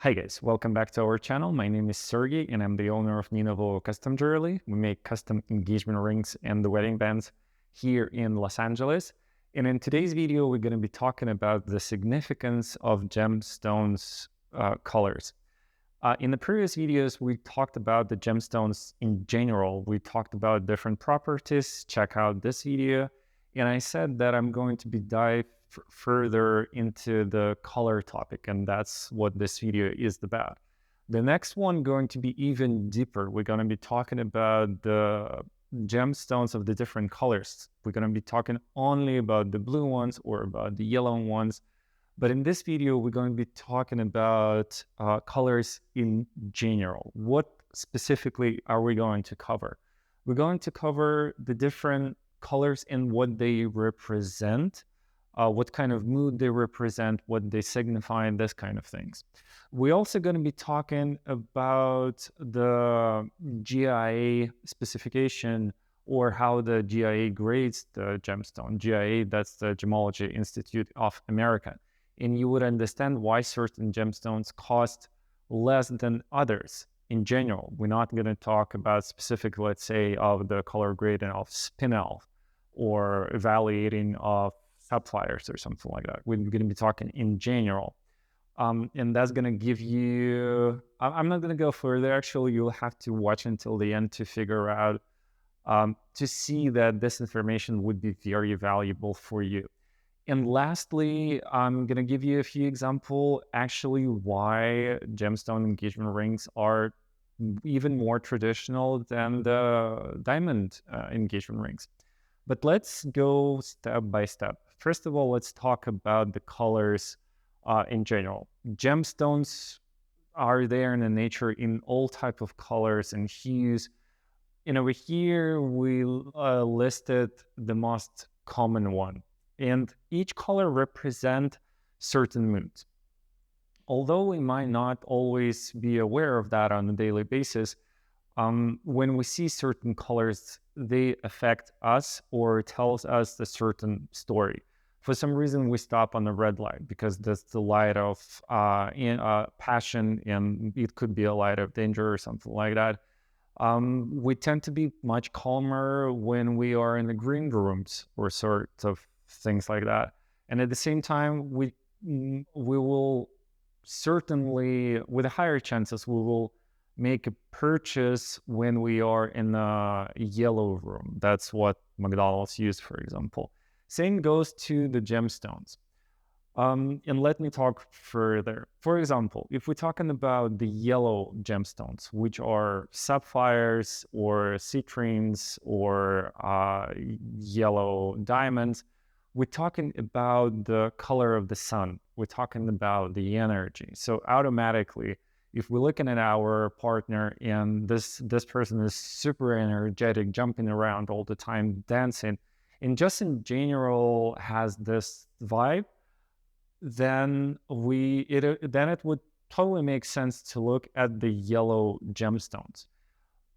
Hi guys, welcome back to our channel. My name is Sergey and I'm the owner of NinaVova Custom Jewelry. We make custom engagement rings and the wedding bands here in Los Angeles. And in today's video, we're going to be talking about the significance of gemstones colors. In the previous videos, we talked about the gemstones in general. We talked about different properties. Check out this video. And I said that I'm going to be dive further into the color topic, and that's what this video is about. The next one going to be even deeper. We're going to be talking about the gemstones of the different colors. We're going to be talking only about the blue ones or about the yellow ones. But in this video, we're going to be talking about colors in general. What specifically are we going to cover? We're going to cover the different colors and what they represent, what kind of mood they represent, what they signify, and this kind of things. We're also going to be talking about the GIA specification or how the GIA grades the gemstone. GIA, that's the Gemology Institute of America. And you would understand why certain gemstones cost less than others in general. We're not going to talk about specific, let's say, of the color grading of spinel or evaluating of sapphires or something like that. We're going to be talking in general. And that's going to give you, I'm not going to go further. Actually, you'll have to watch until the end to figure out, to see that this information would be very valuable for you. And lastly, I'm going to give you a few examples actually why gemstone engagement rings are even more traditional than the diamond engagement rings. But let's go step by step. First of all, let's talk about the colors in general. Gemstones are there in the nature in all type of colors and hues. And over here, we listed the most common one. And each color represents certain moods. Although we might not always be aware of that on a daily basis, when we see certain colors, they affect us or tells us a certain story. For some reason, we stop on the red light because that's the light of passion, and it could be a light of danger or something like that. We tend to be much calmer when we are in the green rooms or sort of things like that. And at the same time, we will certainly, with higher chances, we will make a purchase when we are in a yellow room. That's what McDonald's use, for example. Same goes to the gemstones. And let me talk further. For example, if we're talking about the yellow gemstones, which are sapphires or citrines or yellow diamonds, we're talking about the color of the sun. We're talking about the energy. So automatically, if we're looking at our partner and this person is super energetic, jumping around all the time, dancing, and just in general has this vibe, then it would totally make sense to look at the yellow gemstones.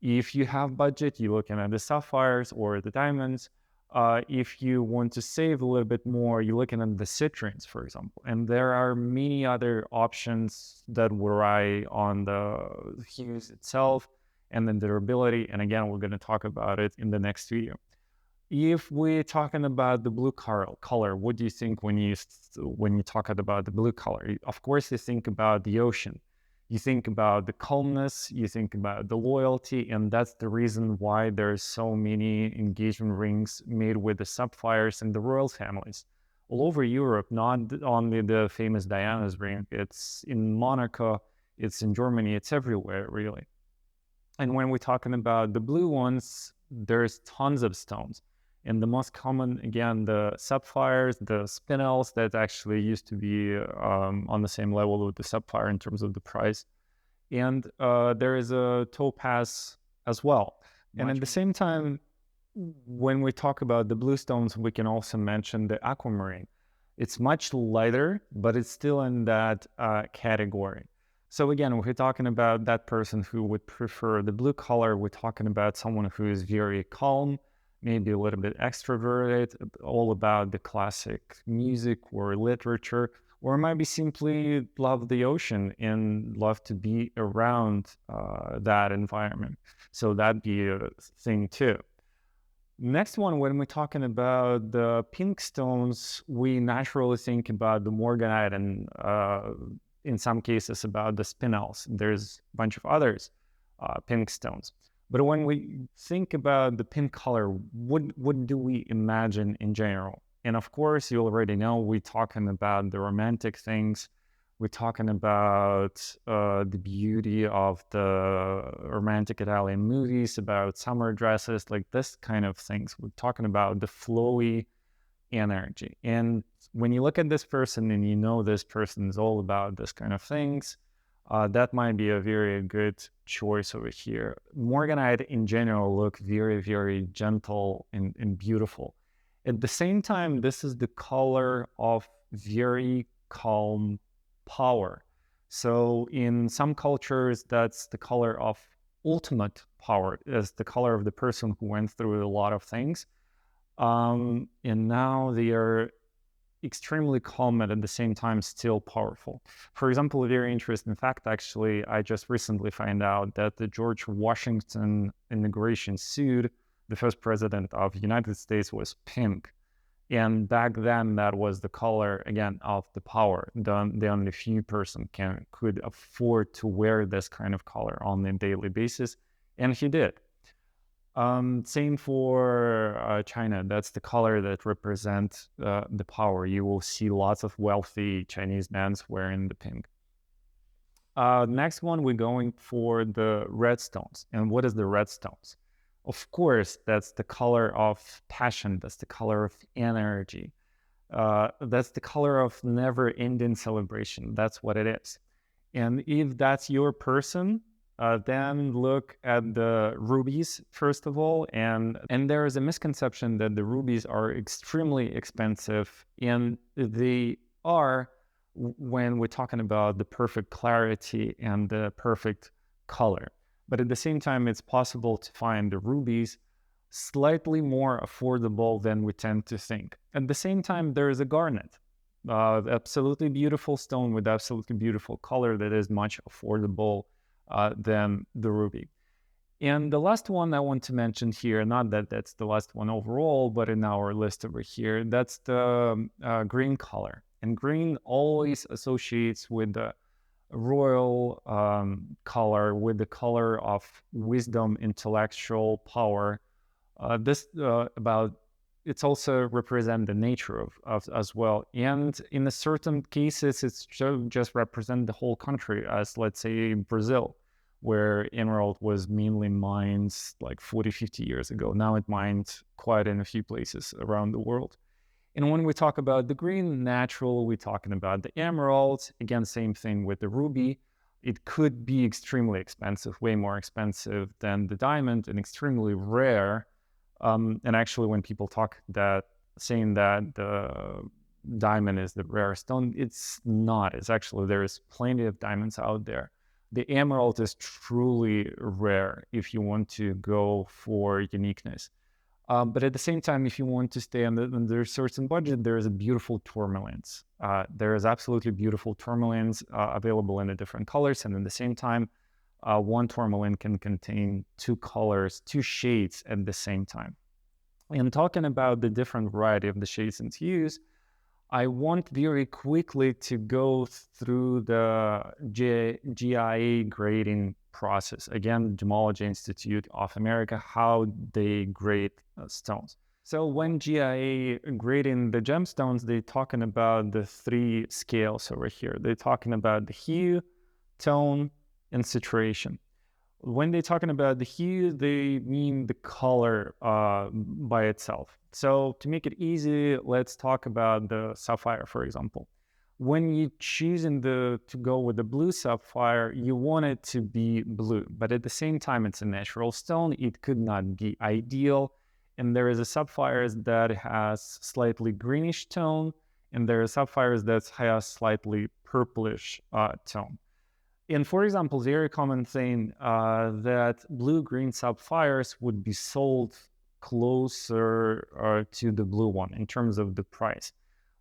If you have budget, you're looking at the sapphires or the diamonds. If you want to save a little bit more, you're looking at the citrines, for example. And there are many other options that rely on the hues itself and the durability. And again, we're going to talk about it in the next video. If we're talking about the blue color, what do you think when you talk about the blue color? Of course, you think about the ocean. You think about the calmness, you think about the loyalty, and that's the reason why there's so many engagement rings made with the sapphires and the royal families. All over Europe, not only the famous Diana's ring, it's in Monaco, it's in Germany, it's everywhere, really. And when we're talking about the blue ones, there's tons of stones. And the most common, again, the sapphires, the spinels that actually used to be on the same level with the sapphire in terms of the price. And there is a topaz as well. And at the same time, when we talk about the blue stones, we can also mention the aquamarine. It's much lighter, but it's still in that category. So again, if we're talking about that person who would prefer the blue color, we're talking about someone who is very calm, maybe a little bit extroverted, all about the classic music or literature, or maybe simply love the ocean and love to be around that environment. So that'd be a thing too. Next one, when we're talking about the pink stones, we naturally think about the morganite and in some cases about the spinels. There's a bunch of others, pink stones. But when we think about the pink color, what do we imagine in general? And of course, you already know we're talking about the romantic things. We're talking about the beauty of the romantic Italian movies, about summer dresses, like this kind of things. We're talking about the flowy energy. And when you look at this person and you know this person is all about this kind of things, that might be a very good choice over here. Morganite in general look very, very gentle and beautiful. At the same time, this is the color of very calm power. So in some cultures, that's the color of ultimate power, is the color of the person who went through a lot of things. And now they are extremely calm and at the same time still powerful. For example, a very interesting fact, actually, I just recently found out that the George Washington inauguration suit, the first president of the United States, was pink. And back then, that was the color, again, of the power. The only few person could afford to wear this kind of color on a daily basis, and he did. Same for China. That's the color that represents the power. You will see lots of wealthy Chinese men wearing the pink. Next one, we're going for the red stones. And what is the red stones? Of course, that's the color of passion. That's the color of energy. That's the color of never-ending celebration. That's what it is. And if that's your person, then look at the rubies, first of all. And there is a misconception that the rubies are extremely expensive, and they are when we're talking about the perfect clarity and the perfect color. But at the same time, it's possible to find the rubies slightly more affordable than we tend to think. At the same time, there is a garnet, absolutely beautiful stone with absolutely beautiful color that is much affordable than the ruby. And the last one I want to mention here, not that that's the last one overall, but in our list over here, that's the green color. And green always associates with the royal color, with the color of wisdom, intellectual power. It's also represent the nature of as well. And in a certain cases, it's just represent the whole country, as let's say Brazil, where emerald was mainly mined like 40, 50 years ago. Now it mined quite in a few places around the world. And when we talk about the green natural, we're talking about the emerald. Again, same thing with the ruby. It could be extremely expensive, way more expensive than the diamond, and extremely rare. And actually, when people talk saying that the diamond is the rare stone, it's not. It's actually, there's plenty of diamonds out there. The emerald is truly rare if you want to go for uniqueness. But at the same time, if you want to stay under a certain budget, there is a beautiful tourmalines. There is absolutely beautiful tourmalines available in the different colors. And at the same time, one tourmaline can contain two colors, two shades at the same time. And talking about the different variety of the shades and hues, I want very quickly to go through the GIA grading process. Again, Gemology Institute of America, how they grade stones. So when GIA grading the gemstones, they're talking about the three scales over here. They're talking about the hue, tone, and saturation. When they're talking about the hue, they mean the color by itself. So to make it easy, let's talk about the sapphire, for example. When you're choosing to go with the blue sapphire, you want it to be blue, but at the same time, it's a natural stone. It could not be ideal. And there is a sapphires that has slightly greenish tone, and there are sapphires that has slightly purplish tone. And for example, very common thing that blue-green sapphires would be sold closer to the blue one in terms of the price,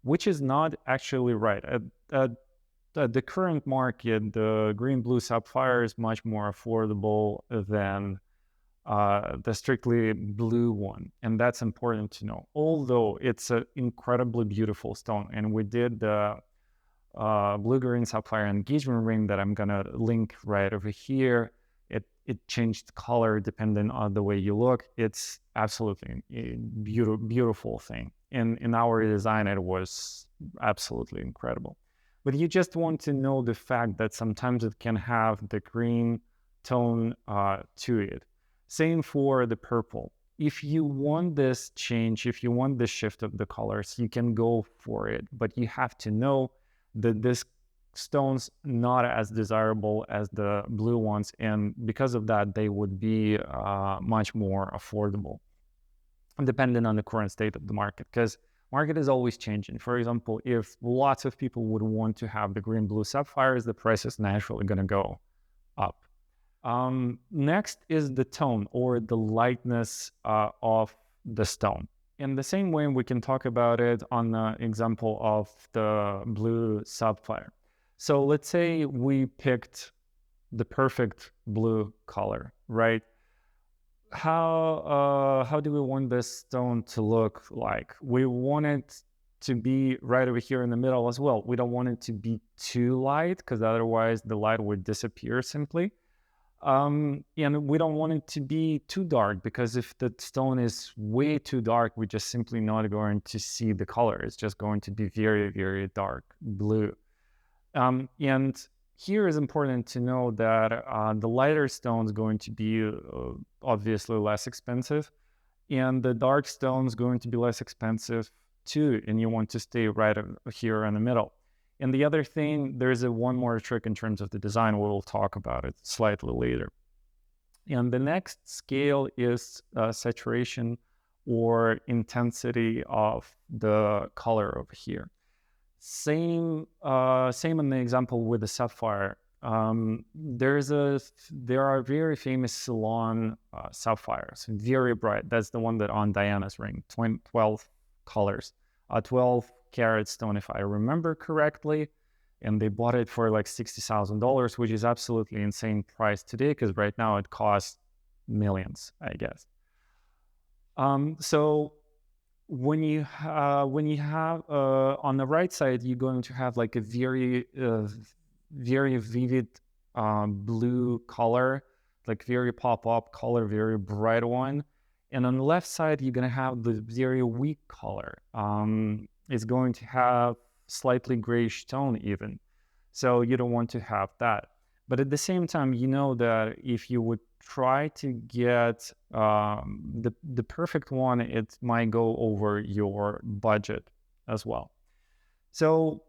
which is not actually right. the current market, the green-blue sapphire is much more affordable than the strictly blue one, and that's important to know. Although it's an incredibly beautiful stone, and we did the blue-green sapphire engagement ring that I'm gonna link right over here. It changed color depending on the way you look. It's absolutely a beautiful thing. In our design, it was absolutely incredible. But you just want to know the fact that sometimes it can have the green tone to it. Same for the purple. If you want this change, if you want this shift of the colors, you can go for it. But you have to know that this stone's not as desirable as the blue ones, and because of that, they would be much more affordable, depending on the current state of the market, because market is always changing. For example, if lots of people would want to have the green-blue sapphires, the price is naturally going to go up. Next is the tone or the lightness of the stone. In the same way, we can talk about it on the example of the blue sapphire. So let's say we picked the perfect blue color, right? How do we want this stone to look like? We want it to be right over here in the middle as well. We don't want it to be too light, because otherwise the light would disappear simply. And we don't want it to be too dark, because if the stone is way too dark, we're just simply not going to see the color. It's just going to be very, very dark blue. And here is important to know that the lighter stone is going to be obviously less expensive, and the dark stone is going to be less expensive too, and you want to stay right here in the middle. And the other thing, there's one more trick in terms of the design. We'll talk about it slightly later. And the next scale is saturation or intensity of the color over here. Same in the example with the sapphire. There are very famous Ceylon sapphires, very bright. That's the one that on Diana's ring, 12 colors, 12 carat stone, if I remember correctly. And they bought it for like $60,000, which is absolutely insane price today, because right now it costs millions, I guess. So when you have on the right side, you're going to have like a very vivid blue color, like very pop-up color, very bright one. And on the left side, you're going to have the very weak color. It's going to have slightly grayish tone even. So you don't want to have that. But at the same time, you know that if you would try to get the perfect one, it might go over your budget as well. So,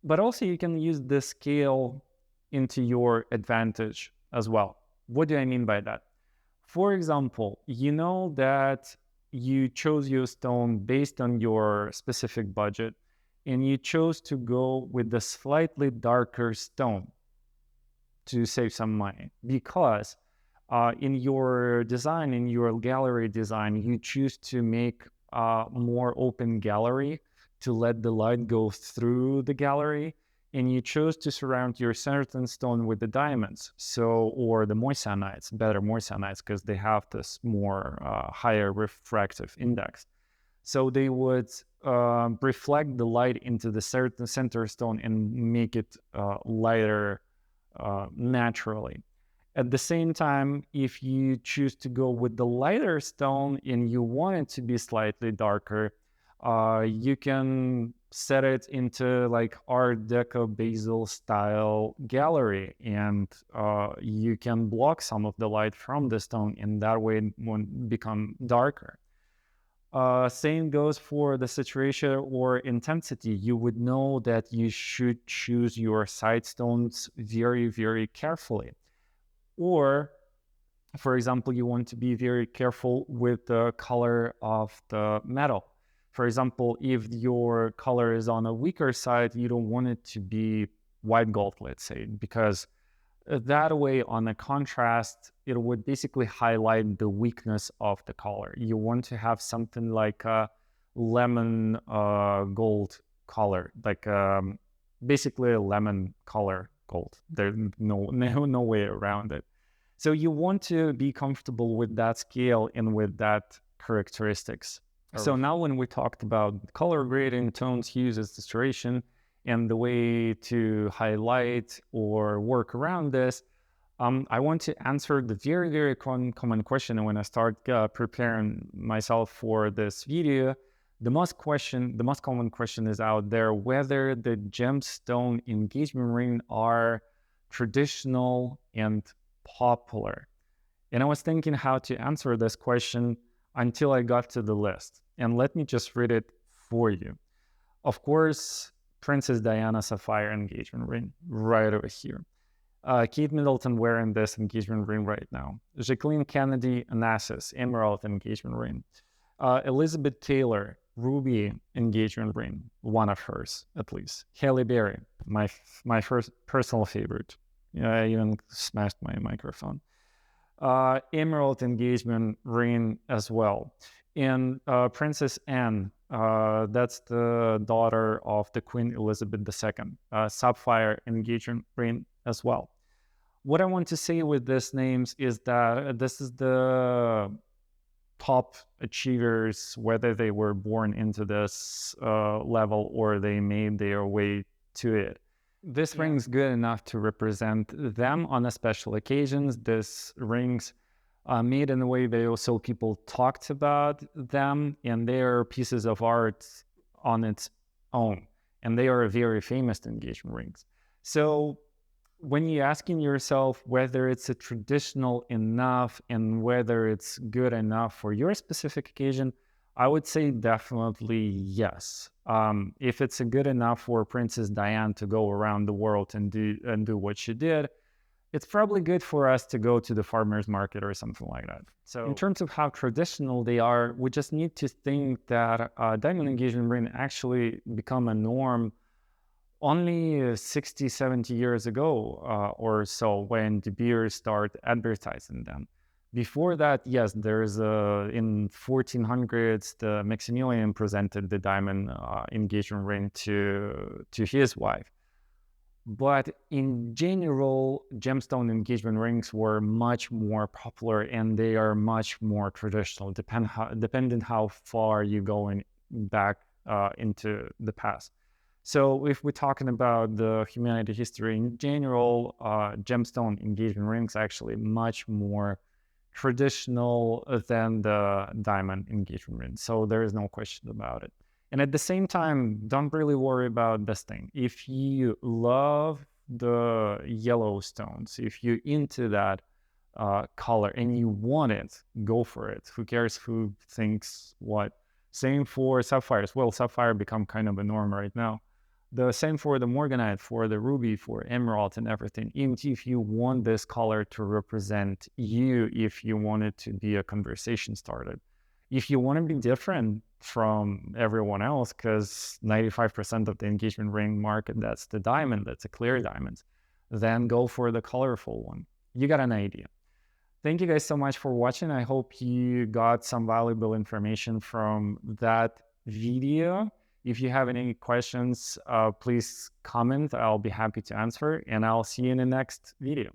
but also you can use the scale into your advantage as well. What do I mean by that? For example, you know that you chose your stone based on your specific budget, and you chose to go with the slightly darker stone to save some money, because in your design, in your gallery design, you choose to make more open gallery to let the light go through the gallery, and you chose to surround your certain stone with the diamonds, or the moissanites, better moissanites, because they have this more higher refractive index. So they would reflect the light into the certain center stone and make it lighter naturally. At the same time, if you choose to go with the lighter stone and you want it to be slightly darker, you can set it into like Art Deco Basil style gallery, and you can block some of the light from the stone, and that way it won't become darker. Same goes for the saturation or intensity. You would know that you should choose your side stones very, very carefully. Or, for example, you want to be very careful with the color of the metal. For example, if your color is on a weaker side, you don't want it to be white gold, let's say, because that way on the contrast, it would basically highlight the weakness of the color. You want to have something like a lemon gold color, like basically a lemon color gold. There's no way around it. So you want to be comfortable with that scale and with that characteristics. So now when we talked about color grading, tones, hues, saturation, and the way to highlight or work around this, I want to answer the very common question. And when I start preparing myself for this video, the most common question is out there whether the gemstone engagement ring are traditional and popular. And I was thinking how to answer this question until I got to the list. And let me just read it for you. Of course, Princess Diana Sapphire engagement ring right over here. Kate Middleton wearing this engagement ring right now. Jacqueline Kennedy Onassis Emerald engagement ring. Elizabeth Taylor Ruby engagement ring, one of hers at least. Halle Berry, my first personal favorite. I even smashed my microphone. Emerald engagement ring as well. And Princess Anne, that's the daughter of the Queen Elizabeth II. Sapphire engagement ring as well. What I want to say with these names is that this is the top achievers, whether they were born into this level or they made their way to it. This ring's good enough to represent them on a special occasions. This ring's made in a way that also people talked about them, and they are pieces of art on its own, and they are very famous engagement rings. So when you're asking yourself whether it's a traditional enough and whether it's good enough for your specific occasion, I would say definitely yes. If it's a good enough for Princess Diana to go around the world and do what she did, it's probably good for us to go to the farmer's market or something like that. So in terms of how traditional they are, we just need to think that diamond engagement ring actually become a norm only 60, 70 years ago or so, when De Beers started advertising them. Before that, yes, there's in 1400s, the Maximilian presented the diamond engagement ring to his wife. But in general, gemstone engagement rings were much more popular and they are much more traditional, depending how far you go back into the past. So if we're talking about the humanity history in general, gemstone engagement rings are actually much more traditional than the diamond engagement ring. So there is no question about it. And at the same time, don't really worry about this thing. If you love the yellow stones, if you're into that color and you want it, go for it. Who cares who thinks what? Same for sapphires. Well, sapphire become kind of a norm right now. The same for the morganite, for the ruby, for emerald and everything. Even if you want this color to represent you, if you want it to be a conversation starter. If you want to be different from everyone else, because 95% of the engagement ring market, that's the diamond, that's a clear diamond, then go for the colorful one. You got an idea. Thank you guys so much for watching. I hope you got some valuable information from that video. If you have any questions, please comment. I'll be happy to answer, and I'll see you in the next video.